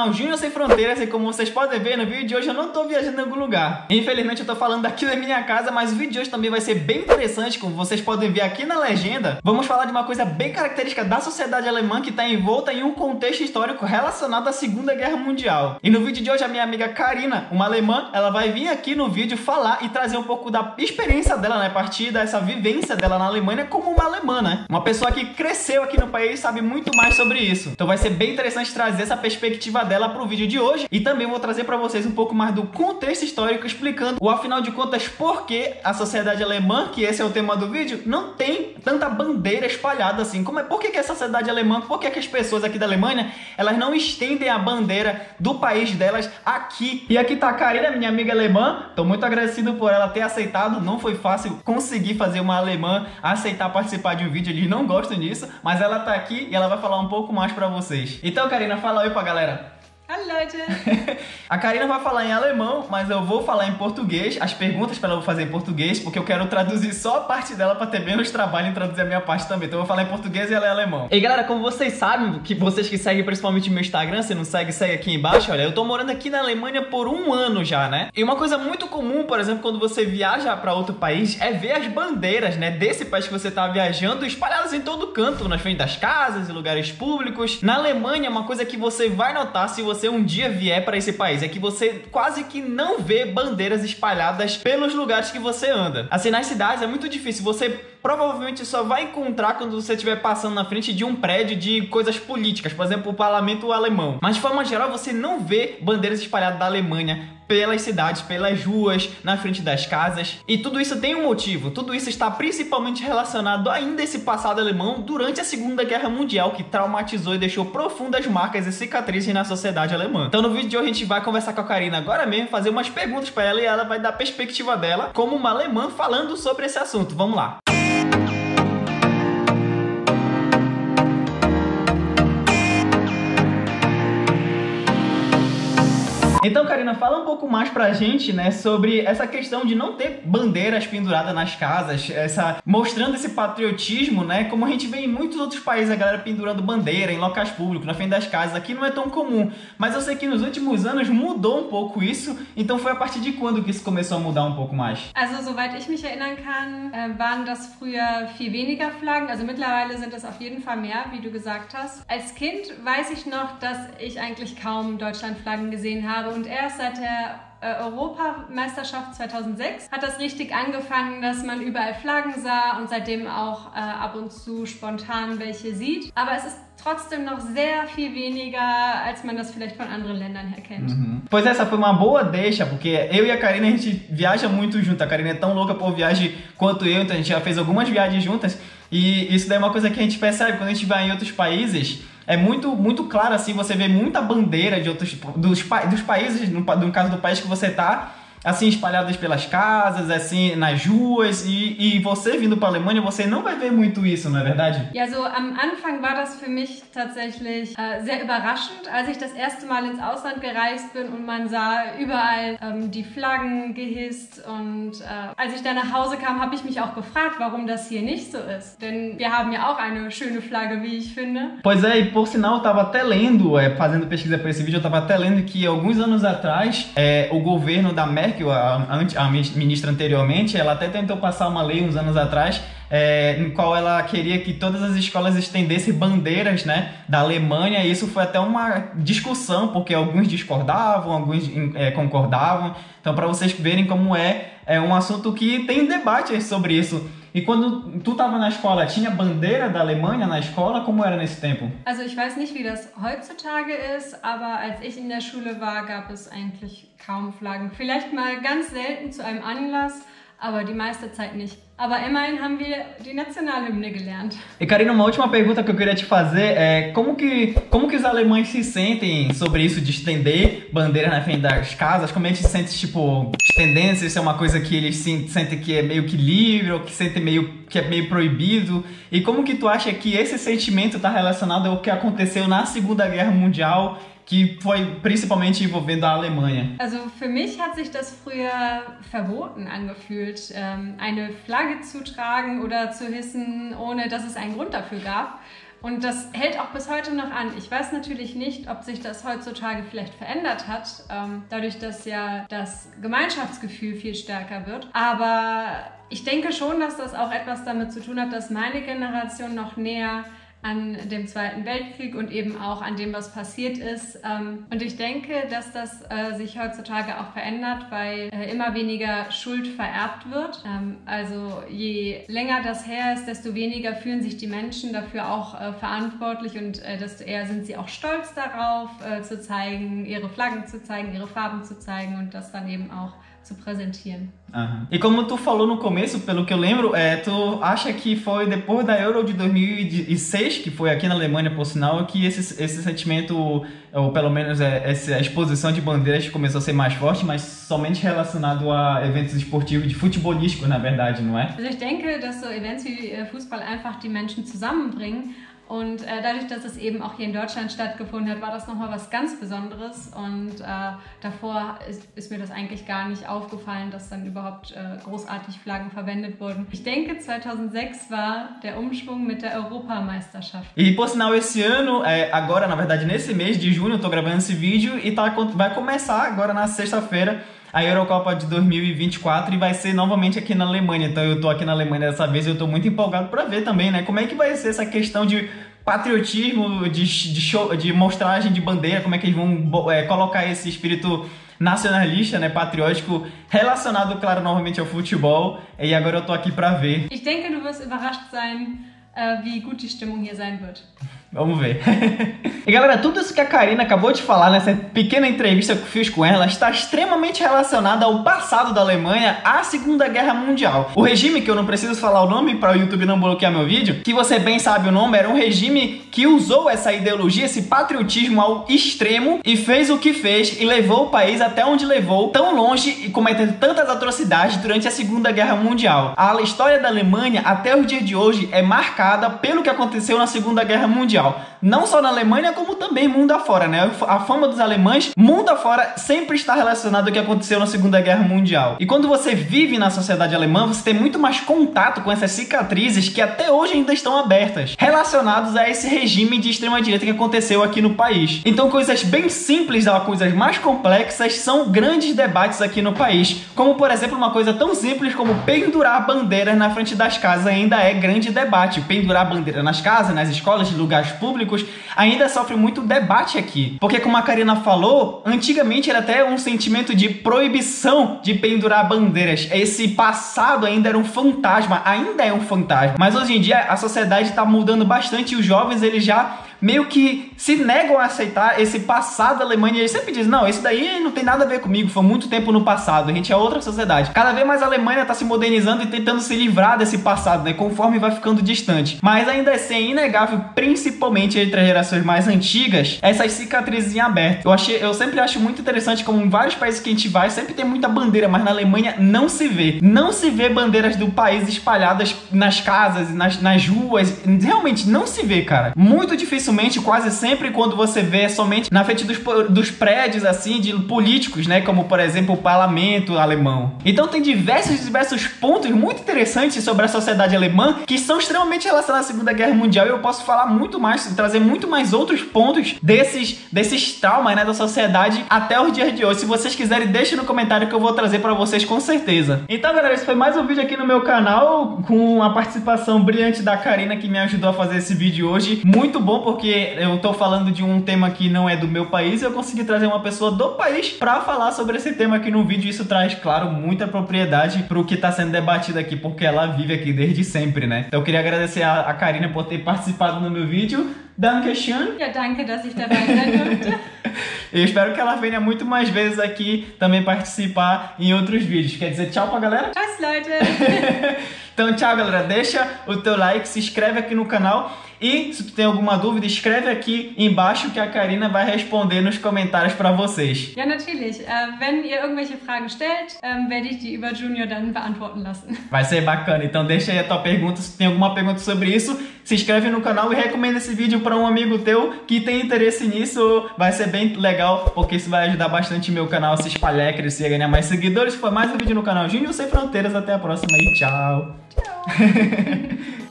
canal Júnior Sem Fronteiras e como vocês podem ver no vídeo de hoje eu não tô viajando em algum lugar. Infelizmente eu tô falando aqui da minha casa, mas o vídeo de hoje também vai ser bem interessante, como vocês podem ver aqui na legenda. Vamos falar de uma coisa bem característica da sociedade alemã que está envolta em um contexto histórico relacionado à Segunda Guerra Mundial. E no vídeo de hoje a minha amiga Karina, uma alemã, ela vai vir aqui no vídeo falar e trazer um pouco da experiência dela, né, a partir dessa vivência dela na Alemanha como uma alemã, né? Uma pessoa que cresceu aqui no país e sabe muito mais sobre isso. Então vai ser bem interessante trazer essa perspectiva dela para o vídeo de hoje e também vou trazer para vocês um pouco mais do contexto histórico, explicando o afinal de contas por que a sociedade alemã, que esse é o tema do vídeo, não tem tanta bandeira espalhada assim. Por que a sociedade alemã, por que as pessoas aqui da Alemanha, elas não estendem a bandeira do país delas aqui? E aqui tá a Karina, minha amiga alemã. Tô muito agradecido por ela ter aceitado. Não foi fácil conseguir fazer uma alemã aceitar participar de um vídeo, eles não gostam disso, mas ela tá aqui e ela vai falar um pouco mais pra vocês. Então, Karina, fala oi pra galera. Hallo Leute! A Karina vai falar em alemão, mas eu vou falar em português. As perguntas para ela eu vou fazer em português, porque eu quero traduzir só a parte dela para ter menos trabalho em traduzir a minha parte também. Então eu vou falar em português e ela é alemão. E galera, como vocês sabem, que vocês que seguem principalmente meu Instagram, se não segue, segue aqui embaixo. Olha, eu tô morando aqui na Alemanha por 1 ano já, né? E uma coisa muito comum, por exemplo, quando você viaja para outro país, é ver as bandeiras, né, desse país que você tá viajando espalhadas em todo canto, nas frente das casas e lugares públicos. Na Alemanha, uma coisa que você vai notar se você um dia vier para esse país é que você quase que não vê bandeiras espalhadas pelos lugares que você anda. Assim, nas cidades é muito difícil, você provavelmente só vai encontrar quando você estiver passando na frente de um prédio de coisas políticas, por exemplo, o parlamento alemão. Mas de forma geral você não vê bandeiras espalhadas da Alemanha pelas cidades, pelas ruas, na frente das casas. E tudo isso tem um motivo. Tudo isso está principalmente relacionado ainda a esse passado alemão durante a Segunda Guerra Mundial, que traumatizou e deixou profundas marcas e cicatrizes na sociedade alemã. Então no vídeo de hoje a gente vai conversar com a Karina agora mesmo, fazer umas perguntas para ela e ela vai dar a perspectiva dela como uma alemã falando sobre esse assunto. Vamos lá! Então, Karina, fala um pouco mais pra gente, né, sobre essa questão de não ter bandeiras penduradas nas casas, mostrando esse patriotismo, né, como a gente vê em muitos outros países, a galera pendurando bandeira em locais públicos, na frente das casas. Aqui não é tão comum, mas eu sei que nos últimos anos mudou um pouco isso, então foi a partir de quando que isso começou a mudar um pouco mais? Also, soweit ich mich erinnern kann, waren das früher viel weniger Flaggen, also mittlerweile sind es auf jeden Fall mehr, wie du gesagt hast. Als Kind weiß ich noch, dass ich eigentlich kaum Deutschlandflaggen gesehen habe. Und erst seit der Europameisterschaft 2006 hat das richtig angefangen, dass man überall Flaggen sah und seitdem auch ab und zu spontan welche sieht. Aber es ist trotzdem noch sehr viel weniger, als man das vielleicht von anderen Ländern her kennt. Pois essa foi uma boa deixa, porque eu e a Karina, a gente viaja muito junto. A Karina é tão louca por viagem quanto eu, então a gente já fez algumas viagens juntas. E isso daí é uma coisa que a gente percebe quando a gente vai em outros países. É muito claro assim, você vê muita bandeira de outros dos países, no caso do país que você tá, assim, espalhadas pelas casas, assim, nas ruas, e você vindo para a Alemanha, você não vai ver muito isso, não é verdade? Ja, so am Anfang war das für mich tatsächlich sehr überraschend, als ich das erste Mal ins Ausland gereist bin und man sah überall die Flaggen gehisst und als ich dann nach Hause kam, habe ich mich auch gefragt, warum das hier nicht so ist. Denn wir haben ja auch eine schöne Flagge, wie ich finde. Pois é, e por sinal eu tava até lendo, fazendo pesquisa para esse vídeo, eu tava até lendo que alguns anos atrás o governo da Merkel, a ministra anteriormente, ela até tentou passar uma lei uns anos atrás, em qual ela queria que todas as escolas estendessem bandeiras, né, da Alemanha, e isso foi até uma discussão, porque alguns discordavam, alguns concordavam. Então, para vocês verem como é um assunto que tem debate sobre isso. E quando tu estava na escola, tinha bandeira da Alemanha na escola? Como era nesse tempo? Also ich weiß nicht, wie das heutzutage ist, aber als ich in der Schule war, gab es eigentlich kaum Flaggen. Vielleicht mal ganz selten zu einem Anlass, aber die meiste Zeit nicht. Aber immerhin haben wir die Nationalhymne gelernt. E Karina, uma última pergunta que eu queria te fazer é como que os alemães se sentem sobre isso de estender bandeira na frente das casas? Como eles se sentem, tipo, estendendo, se isso é uma coisa que eles sentem que é meio que livre ou que sentem que é meio proibido? E como que tu acha que esse sentimento está relacionado ao que aconteceu na Segunda Guerra Mundial, que foi principalmente envolvendo a Alemanha? Also für mich hat sich das früher verboten angefühlt, eine Flagge zu tragen oder zu hissen, ohne dass es einen Grund dafür gab. Und das hält auch bis heute noch an. Ich weiß natürlich nicht, ob sich das heutzutage vielleicht verändert hat, dadurch, dass ja das Gemeinschaftsgefühl viel stärker wird. Aber ich denke schon, dass das auch etwas damit zu tun hat, dass meine Generation noch näher an dem Zweiten Weltkrieg und eben auch an dem, was passiert ist. Und ich denke, dass das sich heutzutage auch verändert, weil immer weniger Schuld vererbt wird. Also je länger das her ist, desto weniger fühlen sich die Menschen dafür auch verantwortlich und desto eher sind sie auch stolz darauf, zu zeigen, ihre Flaggen zu zeigen, ihre Farben zu zeigen und das dann eben auch zu präsentieren. Uhum. E como tu falou no começo, pelo que eu lembro, tu acha que foi depois da Euro de 2006, que foi aqui na Alemanha, por sinal, que esse sentimento, ou pelo menos essa exposição de bandeiras começou a ser mais forte, mas somente relacionado a eventos esportivos, de futebolísticos, na verdade, não é? Also ich denke, dass so Events wie Fußball einfach die Menschen zusammenbringen. Und dadurch, dass es eben auch hier in Deutschland stattgefunden hat, war das nochmal was ganz Besonderes. Und davor ist mir das eigentlich gar nicht aufgefallen, dass dann überhaupt großartig Flaggen verwendet wurden. Ich denke, 2006 war der Umschwung mit der Europameisterschaft. E por sinal, esse ano, agora, na verdade, nesse mês de junho, eu tô gravando esse vídeo e vai começar agora na sexta-feira a Eurocopa de 2024 e vai ser novamente aqui na Alemanha. Então eu tô aqui na Alemanha dessa vez e eu tô muito empolgado para ver também, né? Como é que vai ser essa questão de patriotismo, de mostragem de bandeira, como é que eles vão colocar esse espírito nacionalista, né, patriótico, relacionado, claro, novamente ao futebol. E agora eu tô aqui para ver. Ich denke, du wirst überrascht sein, wie gut die Stimmung hier sein wird. Vamos ver. E galera, tudo isso que a Karina acabou de falar nessa pequena entrevista que eu fiz com ela está extremamente relacionada ao passado da Alemanha, à Segunda Guerra Mundial. O regime, que eu não preciso falar o nome para o YouTube não bloquear meu vídeo, que você bem sabe o nome, era um regime que usou essa ideologia, esse patriotismo ao extremo e fez o que fez e levou o país até onde levou, tão longe e cometendo tantas atrocidades durante a Segunda Guerra Mundial. A história da Alemanha até o dia de hoje é marcada pelo que aconteceu na Segunda Guerra Mundial. Não só na Alemanha, como também mundo afora, né? A fama dos alemães, mundo afora, sempre está relacionado ao que aconteceu na Segunda Guerra Mundial. E quando você vive na sociedade alemã, você tem muito mais contato com essas cicatrizes que até hoje ainda estão abertas, relacionados a esse regime de extrema-direita que aconteceu aqui no país. Então, coisas bem simples a coisas mais complexas são grandes debates aqui no país. Como, por exemplo, uma coisa tão simples como pendurar bandeiras na frente das casas ainda é grande debate. Pendurar bandeira nas casas, nas escolas, em lugares públicos, ainda sofre muito debate aqui. Porque, como a Karina falou, antigamente era até um sentimento de proibição de pendurar bandeiras. Esse passado ainda era um fantasma, ainda é um fantasma. Mas hoje em dia a sociedade está mudando bastante e os jovens, eles já meio que se negam a aceitar esse passado da Alemanha. Eles sempre dizem, não, isso daí não tem nada a ver comigo, foi muito tempo no passado, a gente é outra sociedade. Cada vez mais a Alemanha está se modernizando e tentando se livrar desse passado, né, conforme vai ficando distante. Mas ainda assim é inegável, principalmente entre as gerações mais antigas, essas cicatrizes em aberto. Eu sempre acho muito interessante como em vários países que a gente vai, sempre tem muita bandeira, mas na Alemanha não se vê. Não se vê bandeiras do país espalhadas nas casas, nas ruas, realmente não se vê, cara. Muito dificilmente, quase sempre, quando você vê somente na frente dos prédios, assim, de políticos, né? Como, por exemplo, o parlamento alemão. Então tem diversos pontos muito interessantes sobre a sociedade alemã que são extremamente relacionados à Segunda Guerra Mundial e eu posso falar muito mais, trazer muito mais outros pontos desses traumas, né, da sociedade até os dias de hoje. Se vocês quiserem, deixem no comentário que eu vou trazer pra vocês com certeza. Então, galera, esse foi mais um vídeo aqui no meu canal com a participação brilhante da Karina, que me ajudou a fazer esse vídeo hoje. Muito bom, porque eu tô falando de um tema que não é do meu país e eu consegui trazer uma pessoa do país pra falar sobre esse tema aqui no vídeo. Isso traz, claro, muita propriedade pro que tá sendo debatido aqui, porque ela vive aqui desde sempre, né? Então eu queria agradecer a Karina por ter participado no meu vídeo. Dankeschön. Ja, danke, dass ich dabei sein durfte. Eu espero que ela venha muito mais vezes aqui também participar em outros vídeos. Quer dizer tchau pra galera? Tschüss, Leute! Então tchau, galera. Deixa o teu like, se inscreve aqui no canal e se tu tem alguma dúvida, escreve aqui embaixo que a Karina vai responder nos comentários para vocês. Ja, natürlich. Wenn ihr irgendwelche Fragen stellt, werde ich die über Junior dann beantworten lassen. Vai ser bacana. Então deixa aí a tua pergunta. Se tem alguma pergunta sobre isso, se inscreve no canal e recomenda esse vídeo para um amigo teu que tem interesse nisso. Vai ser bem legal, porque isso vai ajudar bastante meu canal a se espalhar, crescer, ganhar mais seguidores. Foi mais um vídeo no canal Júnior Sem Fronteiras. Até a próxima e tchau. Tchau.